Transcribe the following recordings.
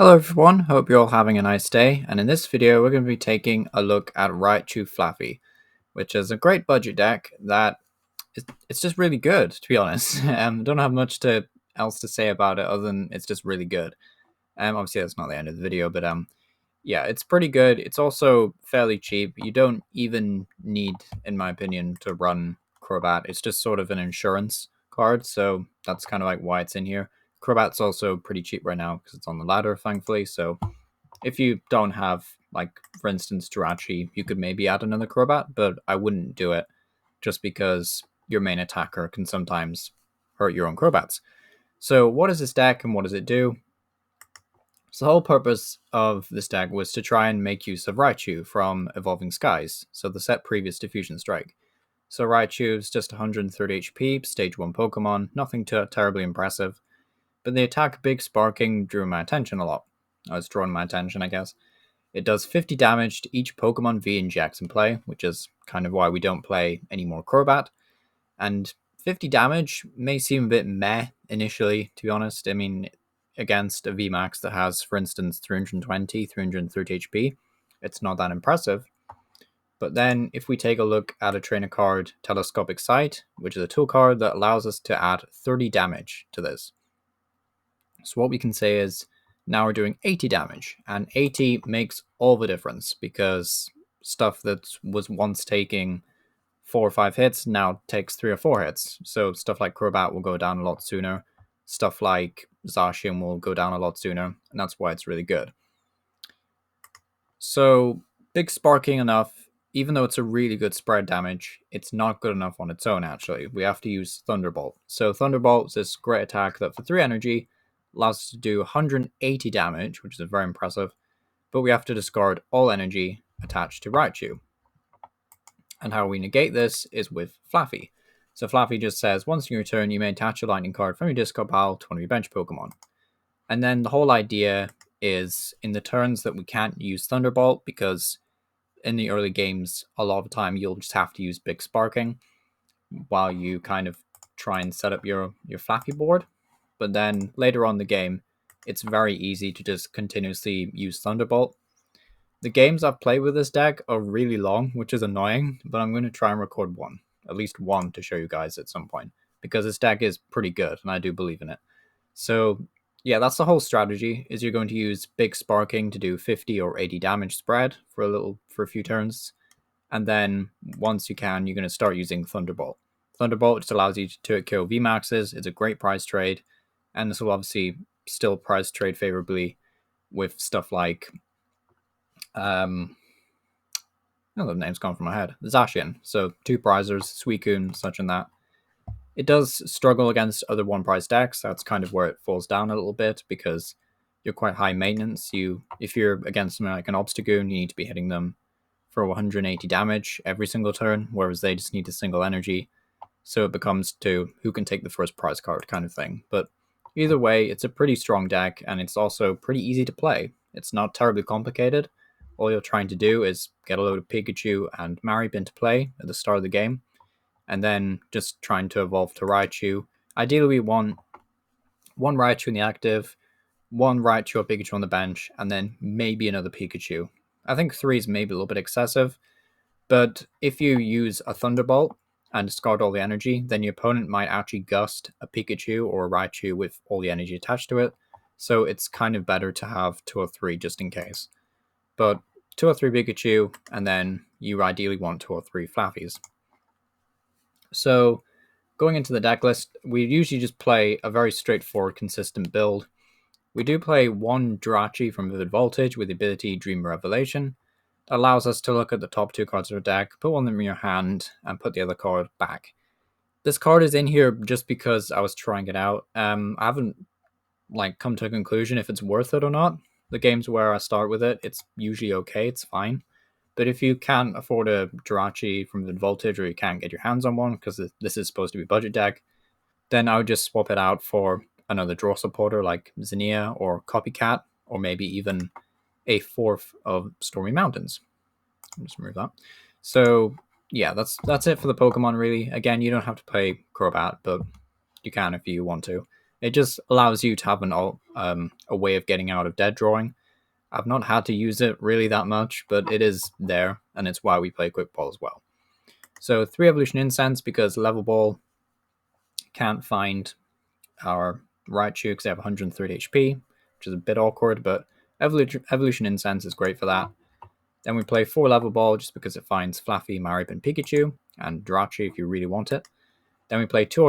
Hello everyone, hope you're all having a nice day, and in this video we're going to be taking a look at Raichu FLAFFY, which is a great budget deck that it's just really good, to be honest. Don't have much else to say about it other than it's just really good. Obviously that's not the end of the video, but yeah, it's pretty good. It's also fairly cheap. You don't even need, in my opinion, to run Crobat. It's just sort of an insurance card, so that's kind of like why it's in here. Crobat's also pretty cheap right now because it's on the ladder, thankfully. So if you don't have, like, for instance, Jirachi, you could maybe add another Crobat, but I wouldn't do it just because your main attacker can sometimes hurt your own Crobats. So what is this deck and what does it do? So the whole purpose of this deck was to try and make use of Raichu from Evolving Skies, so the set previous to Fusion Strike. So Raichu is just 130 HP, stage 1 Pokemon, nothing too terribly impressive, but the attack Big Sparking drew my attention a lot. It's drawn my attention, I guess. It does 50 damage to each Pokemon V and GX in play, which is kind of why we don't play any more Crobat. And 50 damage may seem a bit meh initially, to be honest. I mean, against a VMAX that has, for instance, 320, 330 HP, it's not that impressive. But then if we take a look at a trainer card, Telescopic Sight, which is a tool card that allows us to add 30 damage to this. So what we can say is now we're doing 80 damage, and 80 makes all the difference because stuff that was once taking 4 or 5 hits now takes 3 or 4 hits. So stuff like Crobat will go down a lot sooner. Stuff like Zacian will go down a lot sooner, and that's why it's really good. So Big Sparking enough, even though it's a really good spread damage, it's not good enough on its own, actually. We have to use Thunderbolt. So Thunderbolt is this great attack that for 3 energy allows us to do 180 damage, which is very impressive, but we have to discard all energy attached to Raichu. And how we negate this is with FLAFFY. So FLAFFY just says, once in your turn, you may attach a lightning card from your discard pile to one of your bench Pokemon. And then the whole idea is in the turns that we can't use Thunderbolt, because in the early games, a lot of the time you'll just have to use Big Sparking while you kind of try and set up your FLAFFY board. But then later on in the game, it's very easy to just continuously use Thunderbolt. The games I've played with this deck are really long, which is annoying, but I'm going to try and record one, at least one, to show you guys at some point, because this deck is pretty good, and I do believe in it. So yeah, that's the whole strategy, is you're going to use Big Sparking to do 50 or 80 damage spread for a few turns, and then once you can, you're going to start using Thunderbolt. Thunderbolt just allows you to kill VMAXs. It's a great price trade, and this will obviously still price trade favorably with stuff like oh, the name's gone from my head. Zacian. So 2 prizers, Suicune, such and that. It does struggle against other 1-prize decks. That's kind of where it falls down a little bit, because you're quite high maintenance. If you're against something like an Obstagoon, you need to be hitting them for 180 damage every single turn, whereas they just need a single energy. So it becomes to who can take the first prize card kind of thing. But either way, it's a pretty strong deck, and it's also pretty easy to play. It's not terribly complicated. All you're trying to do is get a load of Pikachu and Marip into play at the start of the game, and then just trying to evolve to Raichu. Ideally, we want one Raichu in the active, one Raichu or Pikachu on the bench, and then maybe another Pikachu. I think 3 is maybe a little bit excessive, but if you use a Thunderbolt and discard all the energy, then your opponent might actually gust a Pikachu or a Raichu with all the energy attached to it. So it's kind of better to have 2 or 3 just in case. But 2 or 3 Pikachu, and then you ideally want 2 or 3 FLAFFYs. So going into the deck list, we usually just play a very straightforward, consistent build. We do play 1 Jirachi from Vivid Voltage with the ability Dream Revelation. That allows us to look at the top 2 cards of the deck, put one of them in your hand, and put the other card back. This card is in here just because I was trying it out. I haven't come to a conclusion if it's worth it or not. The games where I start with it, it's usually okay, it's fine. But if you can't afford a Jirachi from the Voltage, or you can't get your hands on one because this is supposed to be a budget deck, then I would just swap it out for another draw supporter like Zinnia or Copycat, or maybe even a 4th of Stormy Mountains. I'll just remove that. So yeah, that's it for the Pokemon, really. Again, you don't have to play Crobat, but you can if you want to. It just allows you to have a way of getting out of dead drawing. I've not had to use it really that much, but it is there, and it's why we play Quick Ball as well. So 3 Evolution Incense, because Level Ball can't find our Raichu because they have 130 HP, which is a bit awkward, but Evolution Incense is great for that. Then we play 4 Level Ball just because it finds FLAFFY, Marip, Pikachu, and Jirachi if you really want it. Then we play two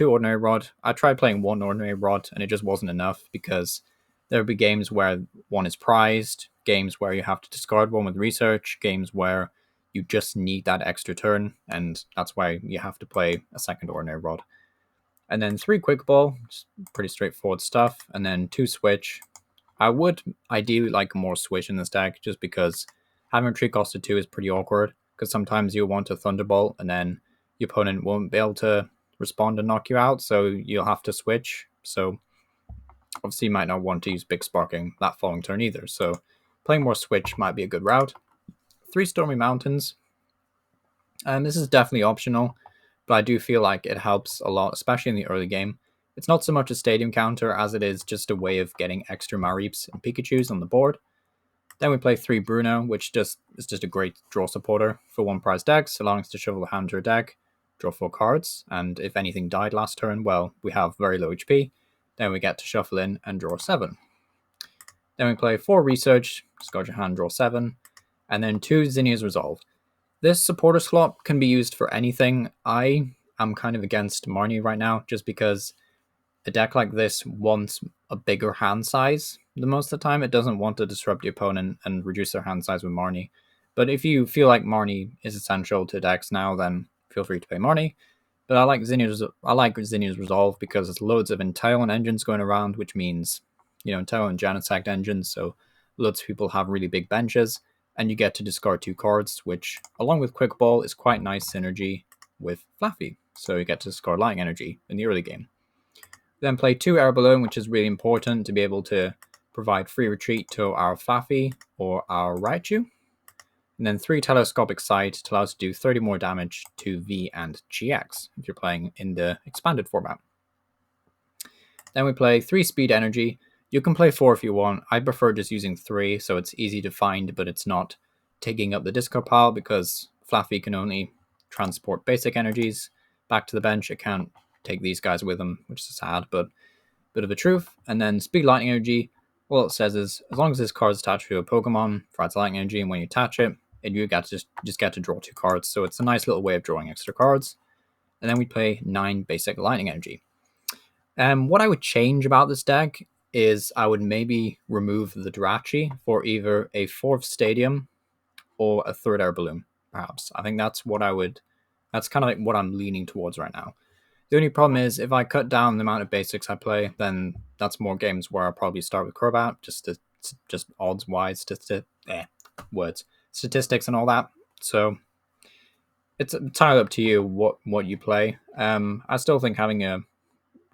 Ordinary Rod. I tried playing 1 Ordinary Rod, and it just wasn't enough because there would be games where 1 is prized, games where you have to discard 1 with research, games where you just need that extra turn, and that's why you have to play a second Ordinary Rod. And then 3 Quick Ball, just pretty straightforward stuff, and then 2 Switch. I would ideally like more Switch in this deck, just because having a Tree cost of 2 is pretty awkward, because sometimes you'll want a Thunderbolt, and then your opponent won't be able to respond and knock you out, so you'll have to switch. So obviously you might not want to use Big Sparking that following turn either, so playing more Switch might be a good route. 3 Stormy Mountains. This is definitely optional, but I do feel like it helps a lot, especially in the early game. It's not so much a stadium counter as it is just a way of getting extra Marips and Pikachus on the board. Then we play 3 Bruno, which is just a great draw supporter for 1 prize decks, allowing us to shuffle the hand to a deck, draw 4 cards, and if anything died last turn, well, we have very low HP. Then we get to shuffle in and draw 7. Then we play 4 Research, discard your hand, draw 7, and then 2 Zinnia's Resolve. This supporter slot can be used for anything. I am kind of against Marnie right now, just because a deck like this wants a bigger hand size. The most of the time, it doesn't want to disrupt the opponent and reduce their hand size with Marnie. But if you feel like Marnie is essential to decks now, then feel free to play Marnie. But I like Zinnia's Resolve because there's loads of Enteilen engines going around, which means, Enteilen and Genesect engines, so loads of people have really big benches, and you get to discard 2 cards, which, along with Quick Ball, is quite nice synergy with FLAFFY. So you get to discard Lightning Energy in the early game. Then play 2 Air Balloon, which is really important to be able to provide free retreat to our FLAFFY or our Raichu. And then 3 Telescopic Sight to allow us to do 30 more damage to V and GX if you're playing in the expanded format. Then we play 3 Speed Energy. You can play 4 if you want. I prefer just using 3, so it's easy to find, but it's not taking up the discard pile because FLAFFY can only transport basic energies back to the bench. It can't take these guys with them, which is sad, but a bit of a truth. And then Speed Lightning Energy, all it says is, as long as this card is attached to a Pokemon, provides lightning energy, and when you attach it, you get to just get to draw 2 cards. So it's a nice little way of drawing extra cards. And then we play 9 basic lightning energy. What I would change about this deck is I would maybe remove the Jirachi for either a 4th Stadium or a 3rd Air Balloon, perhaps. I think that's kind of like what I'm leaning towards right now. The only problem is if I cut down the amount of basics I play, then that's more games where I'll probably start with Crobat, just odds-wise, statistics and all that. So it's entirely up to you what you play. I still think having a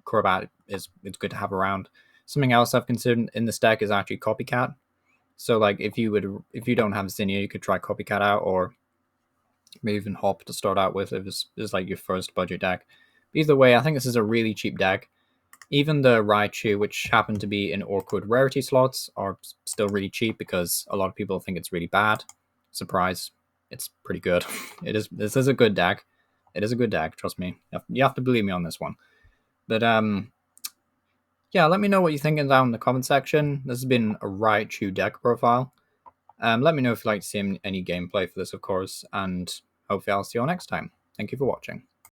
Crobat is good to have around. Something else I've considered in this deck is actually Copycat. So like if you don't have Zinnia, you could try Copycat out, or maybe even Hop to start out with if it's like your first budget deck. Either way, I think this is a really cheap deck. Even the Raichu, which happen to be in awkward rarity slots, are still really cheap because a lot of people think it's really bad. Surprise, it's pretty good. This is a good deck. It is a good deck, trust me. You have to believe me on this one. But yeah, let me know what you're thinking down in the comment section. This has been a Raichu deck profile. Let me know if you'd like to see any gameplay for this, of course, and hopefully I'll see you all next time. Thank you for watching.